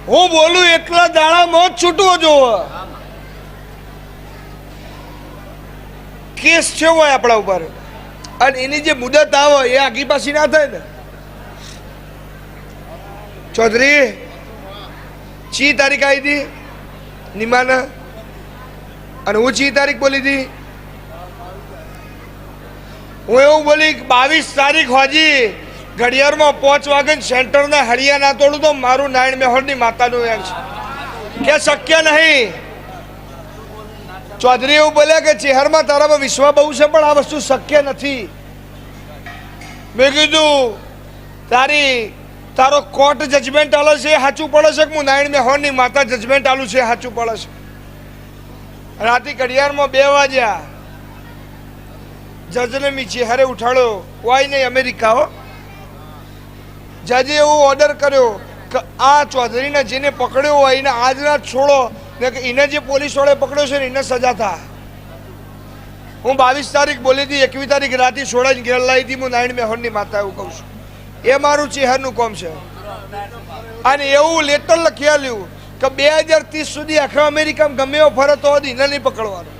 હું બોલું એટલા દાડામાં જ છૂટવો જોવો. કેસ છે હોય આપણા ઉપર અને એની જે મુદત આવે એ આગી પાછી ના થાય ને. ચૌધરી ચી તારીખ આવી હતી નિમાના અને હું ચી તારીખ બોલી હતી. હું એવું બોલી 22 તારીખ હોજી ઘડિયાળમાં 5 વાગે સેન્ટરના હળિયા ના તોડું તો મારું નારાયણ મેહોરની માતાનું એમ છે કે શક્ય નહીં. ચૌધરી એવું બોલ્યા કે ચેહરમાં તારામાં વિશ્વાસ બહુ છે પણ આ વસ્તુ શક્ય નથી. મેં કીધું તારો કોર્ટ જજમેન્ટ આલે છે સાચું પડે છે કે હું નારાયણ મેહોરની માતા જજમેન્ટ આલું છે સાચું પડે છે. રાતે ઘડિયાળમાં 2 વાગ્યા જજને મી ચેહરે ઉઠાડ્યો. કોઈ નહીં અમેરિકા હો. જજે એવો ઓર્ડર કર્યો કે આ ચૌધરીને જેને પકડ્યો હોય એને આજના છોડો ને કે એને જે પોલીસ વાળે પકડ્યો છે ને એને સજા થાય. હું 22 તારીખ બોલી હતી 21 તારીખ રાતે છોડાઈને ઘેર લાવી હતી. હું નારાયણ મેહોરની માતા એવું કહું છું. એ મારું ચેહરનું કામ છે. અને એવું લેટર લખી આલ્યું કે 2030 સુધી આખા અમેરિકામાં ગમે એવો ફરે તો એને નહીં પકડવાનો.